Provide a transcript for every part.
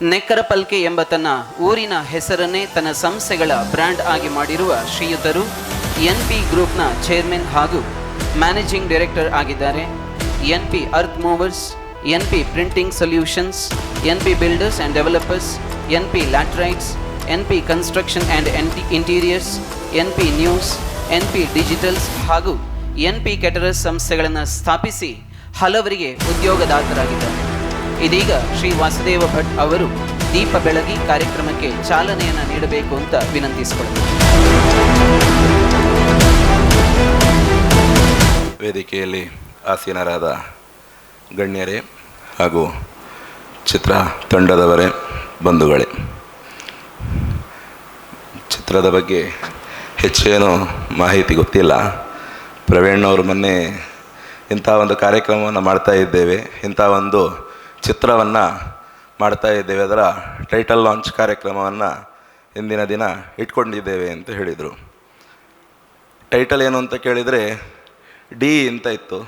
ನೆಕ್ಕರಪಲ್ಕೆ ಎಂಬ ತನ್ನ ಊರಿನ ಹೆಸರನ್ನೇ ತನ್ನ ಸಂಸ್ಥೆಗಳ ಬ್ರ್ಯಾಂಡ್ ಆಗಿ ಮಾಡಿರುವ ಶ್ರೀಯುತರು NP ಗ್ರೂಪ್ನ ಚೇರ್ಮನ್ ಹಾಗೂ ಮ್ಯಾನೇಜಿಂಗ್ ಡೈರೆಕ್ಟರ್ ಆಗಿದ್ದಾರೆ. NP earth movers, NP printing solutions, NP builders and developers, NP ಲ್ಯಾಟ್ರೈಟ್ಸ್, NP construction and interiors, NP news, NP digitals ಹಾಗೂ NP ಕೆಟರರ್ಸ್ ಸಂಸ್ಥೆಗಳನ್ನು ಸ್ಥಾಪಿಸಿ ಹಲವರಿಗೆ ಉದ್ಯೋಗದಾತರಾಗಿದ್ದಾರೆ. ಇದೀಗ ಶ್ರೀ ವಾಸುದೇವ ಭಟ್ ಅವರು ದೀಪ ಬೆಳಗಿ ಕಾರ್ಯಕ್ರಮಕ್ಕೆ ಚಾಲನೆಯನ್ನು ನೀಡಬೇಕು ಅಂತ ವಿನಂತಿಸಿಕೊಳ್ಳುತ್ತಾರೆ. ವೇದಿಕೆಯಲ್ಲಿ ಆಸೀನರಾದ ಗಣ್ಯರೇ ಹಾಗೂ ಚಿತ್ರ ತಂಡದವರೇ, ಬಂಧುಗಳೇ, ಚಿತ್ರದ ಬಗ್ಗೆ ಹೆಚ್ಚೇನು ಮಾಹಿತಿ ಗೊತ್ತಿಲ್ಲ. ಪ್ರವೀಣ್ ಅವರು ಮೊನ್ನೆ ಇಂಥ ಒಂದು ಕಾರ್ಯಕ್ರಮವನ್ನು ಮಾಡ್ತಾ ಇದ್ದೇವೆ, ಇಂಥ ಒಂದು ಚಿತ್ರವನ್ನು ಮಾಡ್ತಾ ಇದ್ದೇವೆ, ಅದರ ಟೈಟಲ್ ಲಾಂಚ್ ಕಾರ್ಯಕ್ರಮವನ್ನು ಇಂದಿನ ದಿನ ಇಟ್ಕೊಂಡಿದ್ದೇವೆ ಅಂತ ಹೇಳಿದರು. ಟೈಟಲ್ ಏನು ಅಂತ ಕೇಳಿದರೆ ಡಿ ಅಂತ ಇತ್ತು.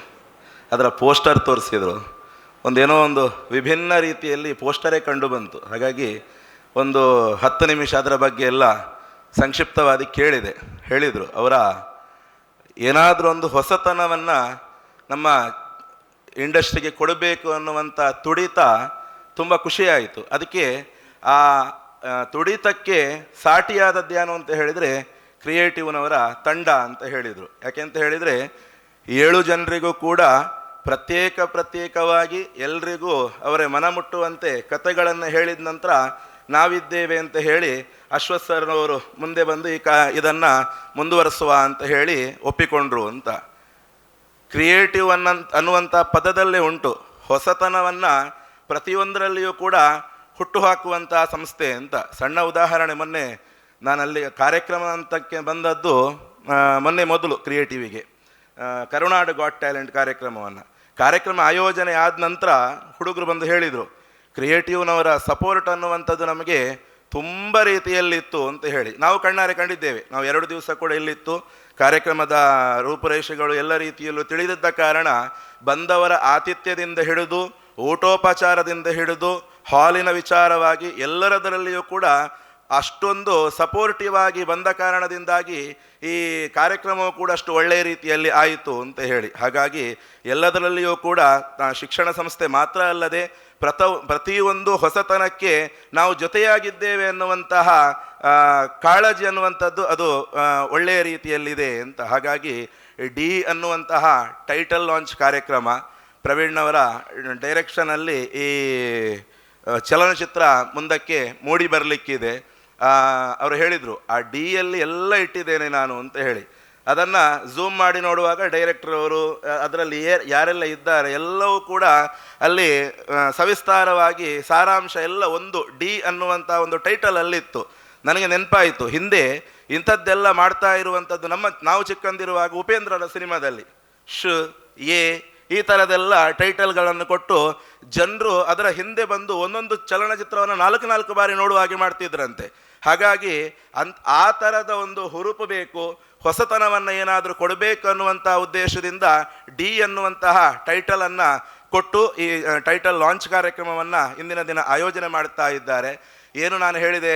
ಅದರ ಪೋಸ್ಟರ್ ತೋರಿಸಿದರು. ಒಂದೇನೋ ಒಂದು ವಿಭಿನ್ನ ರೀತಿಯಲ್ಲಿ ಪೋಸ್ಟರೇ ಕಂಡು ಬಂತು. ಹಾಗಾಗಿ ಒಂದು 10 ನಿಮಿಷ ಅದರ ಬಗ್ಗೆ ಎಲ್ಲ ಸಂಕ್ಷಿಪ್ತವಾದಿ ಹೇಳಿದರು. ಅವರ ಏನಾದರೂ ಒಂದು ಹೊಸತನವನ್ನು ನಮ್ಮ ಇಂಡಸ್ಟ್ರಿಗೆ ಕೊಡಬೇಕು ಅನ್ನುವಂಥ ತುಡಿತ ತುಂಬ ಖುಷಿಯಾಯಿತು. ಅದಕ್ಕೆ ಆ ತುಡಿತಕ್ಕೆ ಸಾಟಿಯಾದದ್ದೇನು ಅಂತ ಹೇಳಿದರೆ ಕ್ರಿಯೇಟಿವ್ನವರ ತಂಡ ಅಂತ ಹೇಳಿದರು. ಯಾಕೆ ಅಂತ ಹೇಳಿದರೆ 7 ಜನರಿಗೂ ಕೂಡ ಪ್ರತ್ಯೇಕವಾಗಿ ಎಲ್ರಿಗೂ ಅವರೇ ಮನ ಮುಟ್ಟುವಂತೆ ಕಥೆಗಳನ್ನು ಹೇಳಿದ ನಂತರ ನಾವಿದ್ದೇವೆ ಅಂತ ಹೇಳಿ ಅಶ್ವಥ್ ಸರ್ನವರು ಮುಂದೆ ಬಂದು ಇದನ್ನು ಮುಂದುವರಿಸುವ ಅಂತ ಹೇಳಿ ಒಪ್ಪಿಕೊಂಡ್ರು ಅಂತ. ಕ್ರಿಯೇಟಿವ್ ಅನ್ನುವಂಥ ಪದದಲ್ಲೇ ಉಂಟು. ಹೊಸತನವನ್ನು ಪ್ರತಿಯೊಂದರಲ್ಲಿಯೂ ಕೂಡ ಹುಟ್ಟುಹಾಕುವಂಥ ಸಂಸ್ಥೆ ಅಂತ. ಸಣ್ಣ ಉದಾಹರಣೆ, ಮೊನ್ನೆ ನಾನಲ್ಲಿ ಕಾರ್ಯಕ್ರಮ ಅಂತಕ್ಕೆ ಬಂದದ್ದು ಮೊದಲು ಕ್ರಿಯೇಟಿವಿಗೆ ಕರುನಾಡು ಗಾಟ್ ಟ್ಯಾಲೆಂಟ್ ಕಾರ್ಯಕ್ರಮ ಆಯೋಜನೆ ಆದ ನಂತರ ಹುಡುಗರು ಬಂದು ಹೇಳಿದರು, ಕ್ರಿಯೇಟಿವ್ನವರ ಸಪೋರ್ಟ್ ಅನ್ನುವಂಥದ್ದು ನಮಗೆ ತುಂಬ ರೀತಿಯಲ್ಲಿತ್ತು ಅಂತ ಹೇಳಿ. ನಾವು ಕಣ್ಣಾರೆ ಕಂಡಿದ್ದೇವೆ. ನಾವು 2 ದಿವಸ ಕೂಡ ಇಲ್ಲಿತ್ತು. ಕಾರ್ಯಕ್ರಮದ ರೂಪುರೇಷೆಗಳು ಎಲ್ಲ ರೀತಿಯಲ್ಲೂ ತಿಳಿದಿದ್ದ ಕಾರಣ ಬಂದವರ ಆತಿಥ್ಯದಿಂದ ಹಿಡಿದು ಊಟೋಪಚಾರದಿಂದ ಹಿಡಿದು ಹಾಲಿನ ವಿಚಾರವಾಗಿ ಎಲ್ಲರದರಲ್ಲಿಯೂ ಕೂಡ ಅಷ್ಟೊಂದು ಸಪೋರ್ಟಿವ್ ಆಗಿ ಬಂದ ಕಾರಣದಿಂದಾಗಿ ಈ ಕಾರ್ಯಕ್ರಮವು ಕೂಡ ಅಷ್ಟು ಒಳ್ಳೆಯ ರೀತಿಯಲ್ಲಿ ಆಯಿತು ಅಂತ ಹೇಳಿ. ಹಾಗಾಗಿ ಎಲ್ಲದರಲ್ಲಿಯೂ ಕೂಡ ಶಿಕ್ಷಣ ಸಂಸ್ಥೆ ಮಾತ್ರ ಅಲ್ಲದೆ ಪ್ರತಿಯೊಂದು ಹೊಸತನಕ್ಕೆ ನಾವು ಜೊತೆಯಾಗಿದ್ದೇವೆ ಅನ್ನುವಂತಹ ಕಾಳಜಿ ಅನ್ನುವಂಥದ್ದು ಅದು ಒಳ್ಳೆಯ ರೀತಿಯಲ್ಲಿದೆ ಅಂತ. ಹಾಗಾಗಿ ಡಿ ಅನ್ನುವಂತಹ ಟೈಟಲ್ ಲಾಂಚ್ ಕಾರ್ಯಕ್ರಮ ಪ್ರವೀಣ್ನವರ ಡೈರೆಕ್ಷನಲ್ಲಿ ಈ ಚಲನಚಿತ್ರ ಮುಂದಕ್ಕೆ ಮೂಡಿ ಬರಲಿಕ್ಕಿದೆ. ಅವರು ಹೇಳಿದರು, ಆ ಡಿಯಲ್ಲಿ ಎಲ್ಲ ಇಟ್ಟಿದ್ದೇನೆ ನಾನು ಅಂತ ಹೇಳಿ. ಅದನ್ನು ಝೂಮ್ ಮಾಡಿ ನೋಡುವಾಗ ಡೈರೆಕ್ಟರ್ ಅವರು ಅದರಲ್ಲಿ ಯಾರೆಲ್ಲ ಇದ್ದಾರೆ ಎಲ್ಲವೂ ಕೂಡ ಅಲ್ಲಿ ಸವಿಸ್ತಾರವಾಗಿ ಸಾರಾಂಶ ಎಲ್ಲ ಒಂದು ಡಿ ಅನ್ನುವಂಥ ಒಂದು ಟೈಟಲ್ ಅಲ್ಲಿತ್ತು. ನನಗೆ ನೆನಪಾಯಿತು, ಹಿಂದೆ ಇಂಥದ್ದೆಲ್ಲ ಮಾಡ್ತಾ ಇರುವಂಥದ್ದು ನಾವು ಚಿಕ್ಕಂದಿರುವಾಗ ಉಪೇಂದ್ರರ ಸಿನಿಮಾದಲ್ಲಿ ಈ ಥರದೆಲ್ಲ ಟೈಟಲ್ಗಳನ್ನು ಕೊಟ್ಟು ಜನರು ಅದರ ಹಿಂದೆ ಬಂದು ಒಂದೊಂದು ಚಲನಚಿತ್ರವನ್ನು 4 ಬಾರಿ ನೋಡುವ ಹಾಗೆ ಮಾಡ್ತಿದ್ರಂತೆ. ಹಾಗಾಗಿ ಆ ಥರದ ಒಂದು ಹುರುಪು ಬೇಕು, ಹೊಸತನವನ್ನು ಏನಾದರೂ ಕೊಡಬೇಕು ಅನ್ನುವಂಥ ಉದ್ದೇಶದಿಂದ ಡಿ ಅನ್ನುವಂತಹ ಟೈಟಲನ್ನು ಕೊಟ್ಟು ಈ ಟೈಟಲ್ ಲಾಂಚ್ ಕಾರ್ಯಕ್ರಮವನ್ನು ಇಂದಿನ ದಿನ ಆಯೋಜನೆ ಮಾಡ್ತಾ ಇದ್ದಾರೆ. ಏನು ನಾನು ಹೇಳಿದೆ,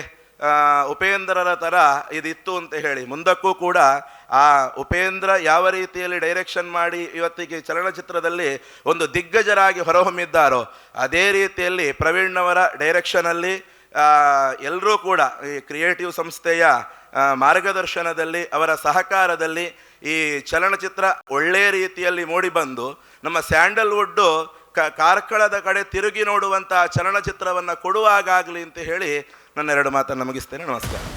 ಉಪೇಂದ್ರರ ಥರ ಇದಿತ್ತು ಅಂತ ಹೇಳಿ ಮುಂದಕ್ಕೂ ಕೂಡ ಆ ಉಪೇಂದ್ರ ಯಾವ ರೀತಿಯಲ್ಲಿ ಡೈರೆಕ್ಷನ್ ಮಾಡಿ ಇವತ್ತಿಗೆ ಚಲನಚಿತ್ರದಲ್ಲಿ ಒಂದು ದಿಗ್ಗಜರಾಗಿ ಹೊರಹೊಮ್ಮಿದ್ದಾರೋ ಅದೇ ರೀತಿಯಲ್ಲಿ ಪ್ರವೀಣ್ನವರ ಡೈರೆಕ್ಷನಲ್ಲಿ ಎಲ್ಲರೂ ಕೂಡ ಈ ಕ್ರಿಯೇಟಿವ್ ಸಂಸ್ಥೆಯ ಮಾರ್ಗದರ್ಶನದಲ್ಲಿ ಅವರ ಸಹಕಾರದಲ್ಲಿ ಈ ಚಲನಚಿತ್ರ ಒಳ್ಳೆಯ ರೀತಿಯಲ್ಲಿ ಮೂಡಿಬಂದು ನಮ್ಮ ಸ್ಯಾಂಡಲ್ವುಡ್ಡು ಕಾರ್ಕಳದ ಕಡೆ ತಿರುಗಿ ನೋಡುವಂಥ ಚಲನಚಿತ್ರವನ್ನು ಕೊಡುವಾಗಲಿ ಅಂತ ಹೇಳಿ ನನ್ನ 2 ಮಾತನ್ನು ಮುಗಿಸ್ತೇನೆ. ನಮಸ್ಕಾರ.